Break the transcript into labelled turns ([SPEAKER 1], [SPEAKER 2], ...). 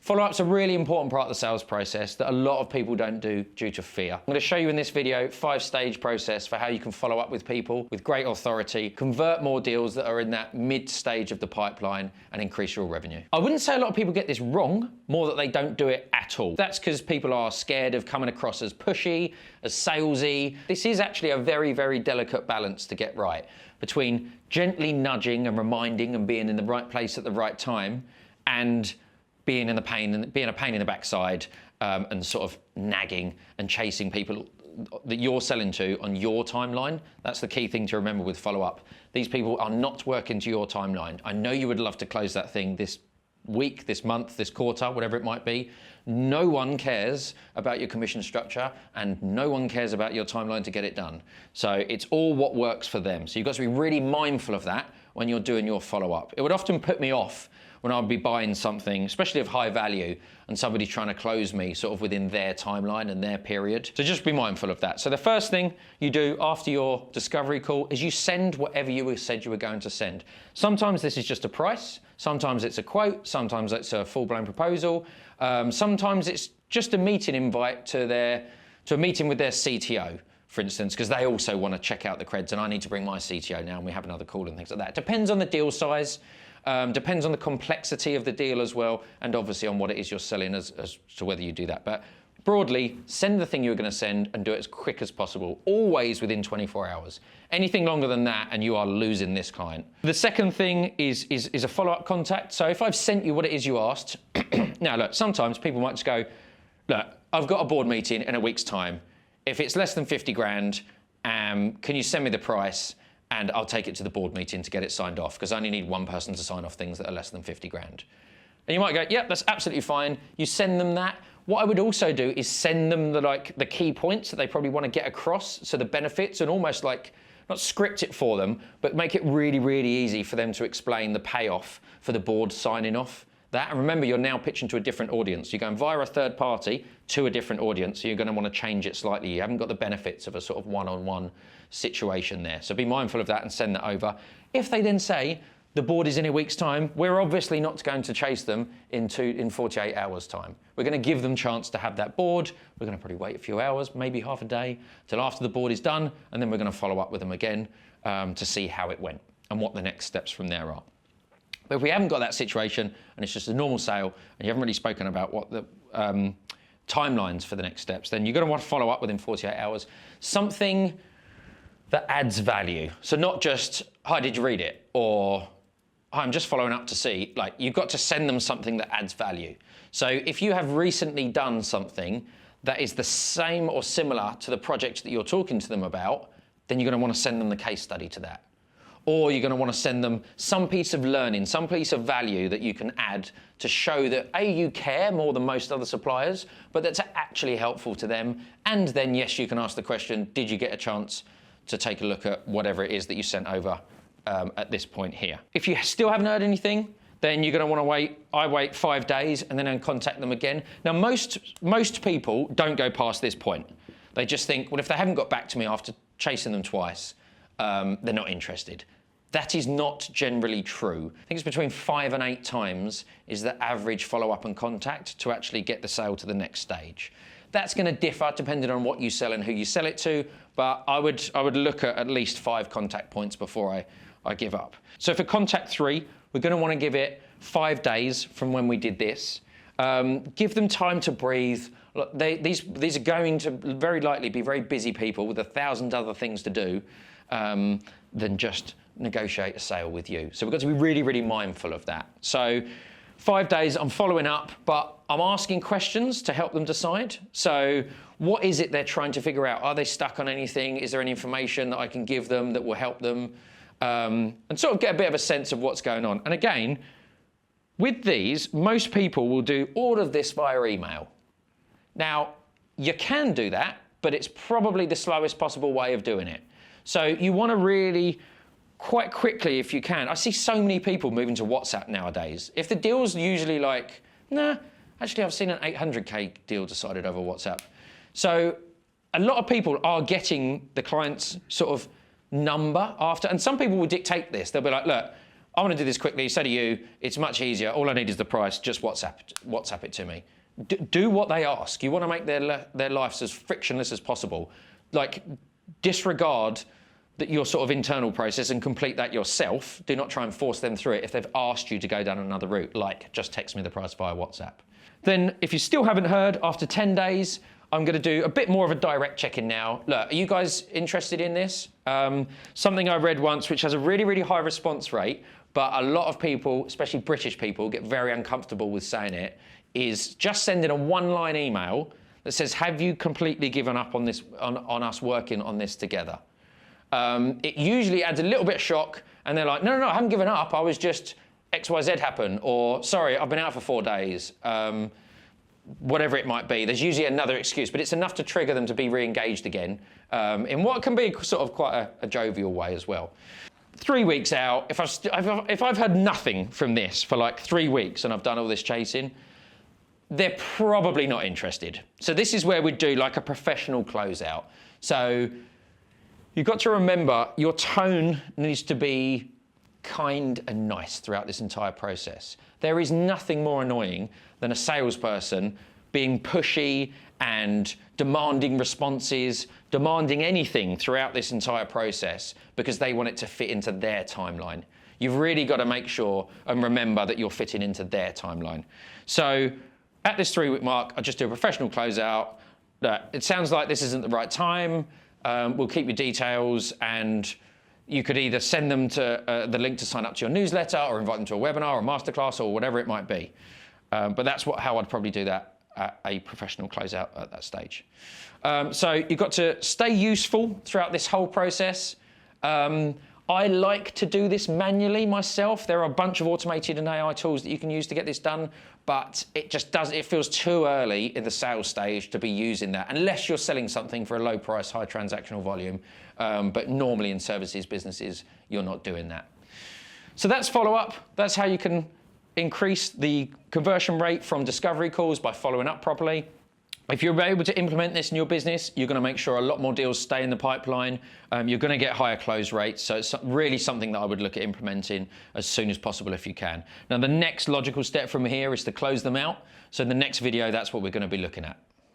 [SPEAKER 1] Follow-up's a really important part of the sales process that a lot of people don't do due to fear. I'm going to show you in this video 5-stage process for how you can follow up with people with great authority, convert more deals that are in that mid-stage of the pipeline and increase your revenue. I wouldn't say a lot of people get this wrong, more that they don't do it at all. That's because people are scared of coming across as pushy, as salesy. This is actually a very, very delicate balance to get right between gently nudging and reminding and being in the right place at the right time and being a pain in the backside and sort of nagging and chasing people that you're selling to on your timeline. That's the key thing to remember with follow-up. These people are not working to your timeline. I know you would love to close that thing this week, this month, this quarter, whatever it might be. No one cares about your commission structure and no one cares about your timeline to get it done. So it's all what works for them. So you've got to be really mindful of that when you're doing your follow-up. It would often put me off when I'd be buying something, especially of high value, and somebody's trying to close me sort of within their timeline and their period. So just be mindful of that. So the first thing you do after your discovery call is you send whatever you said you were going to send. Sometimes this is just a price, sometimes it's a quote, sometimes it's a full-blown proposal, sometimes it's just a meeting invite to a meeting with their CTO, for instance, because they also want to check out the creds and I need to bring my CTO now and we have another call and things like that. Depends on the deal size. Depends on the complexity of the deal as well, and obviously on what it is you're selling as to whether you do that. But broadly, send the thing you're going to send and do it as quick as possible, always within 24 hours. Anything longer than that and you are losing this client. The second thing is a follow-up contact. So if I've sent you what it is you asked, now look, sometimes people might just go, look, I've got a board meeting in a week's time. If it's less than 50 grand, can you send me the price? And I'll take it to the board meeting to get it signed off because I only need one person to sign off things that are less than 50 grand. And you might go, yep, that's absolutely fine. You send them that. What I would also do is send them the key points that they probably want to get across, so the benefits, and almost like, not script it for them, but make it really, really easy for them to explain the payoff for the board signing off that. And remember, you're now pitching to a different audience. You're going via a third party to a different audience, so you're going to want to change it slightly. You haven't got the benefits of a sort of one-on-one situation there. So be mindful of that and send that over. If they then say, the board is in a week's time, we're obviously not going to chase them in 48 hours time. We're going to give them a chance to have that board. We're going to probably wait a few hours, maybe half a day, till after the board is done, and then we're going to follow up with them again to see how it went and what the next steps from there are. But if we haven't got that situation and it's just a normal sale and you haven't really spoken about what the timelines for the next steps, then you're going to want to follow up within 48 hours. Something that adds value. So not just, hi, did you read it? Or, hi, I'm just following up to see. Like, you've got to send them something that adds value. So if you have recently done something that is the same or similar to the project that you're talking to them about, then you're going to want to send them the case study to that. Or you're going to want to send them some piece of learning, some piece of value that you can add to show that A, you care more than most other suppliers, but that's actually helpful to them. And then, yes, you can ask the question, did you get a chance to take a look at whatever it is that you sent over at this point here. If you still haven't heard anything, then you're going to want to wait. I wait 5 days and then contact them again. Now, most people don't go past this point. They just think, well, if they haven't got back to me after chasing them twice, they're not interested. That is not generally true. I think it's between 5 and 8 times is the average follow-up and contact to actually get the sale to the next stage. That's going to differ depending on what you sell and who you sell it to, but I would look at least 5 contact points before I give up. So for contact 3, we're going to want to give it 5 days from when we did this. Give them time to breathe. Look, these are going to very likely be very busy people with 1,000 other things to do than just negotiate a sale with you. So we've got to be really, really mindful of that. So 5 days, I'm following up, but I'm asking questions to help them decide. So what is it they're trying to figure out? Are they stuck on anything? Is there any information that I can give them that will help them? And sort of get a bit of a sense of what's going on. And again, with these, most people will do all of this via email. Now, you can do that, but it's probably the slowest possible way of doing it. So you want to really, quite quickly if you can. I see so many people moving to WhatsApp nowadays. If the deal's usually like, nah, actually I've seen an 800K deal decided over WhatsApp. So a lot of people are getting the client's sort of number after, and some people will dictate this. They'll be like, look, I want to do this quickly. So do you. It's much easier. All I need is the price. Just WhatsApp it to me. Do what they ask. You want to make their lives as frictionless as possible. Like, disregard your sort of internal process and complete that yourself. Do not try and force them through it if they've asked you to go down another route, like just text me the price via WhatsApp. Then, if you still haven't heard, after 10 days, I'm going to do a bit more of a direct check-in now. Look, are you guys interested in this? Something I read once, which has a really, really high response rate, but a lot of people, especially British people, get very uncomfortable with saying it, is just sending a one-line email that says, have you completely given up on this, on us working on this together? It usually adds a little bit of shock, and they're like, no, I haven't given up. I was just XYZ happened, or sorry, I've been out for 4 days. Whatever it might be. There's usually another excuse, but it's enough to trigger them to be re-engaged again in what can be sort of quite a jovial way as well. 3 weeks out, if I've had nothing from this for like 3 weeks and I've done all this chasing, they're probably not interested. So this is where we'd do like a professional closeout. So you've got to remember your tone needs to be kind and nice throughout this entire process. There is nothing more annoying than a salesperson being pushy and demanding responses, demanding anything throughout this entire process because they want it to fit into their timeline. You've really got to make sure and remember that you're fitting into their timeline. So at this 3-week mark, I just do a professional closeout. It sounds like this isn't the right time. We'll keep your details, and you could either send them to the link to sign up to your newsletter, or invite them to a webinar or a masterclass or whatever it might be. But that's how I'd probably do that at a professional closeout at that stage. So you've got to stay useful throughout this whole process. I like to do this manually myself. There are a bunch of automated and AI tools that you can use to get this done, but it feels too early in the sales stage to be using that, unless you're selling something for a low price, high transactional volume. But normally in services businesses, you're not doing that. So that's follow-up. That's how you can increase the conversion rate from discovery calls by following up properly. If you're able to implement this in your business, you're going to make sure a lot more deals stay in the pipeline. You're going to get higher close rates. So it's really something that I would look at implementing as soon as possible if you can. Now, the next logical step from here is to close them out. So in the next video, that's what we're going to be looking at.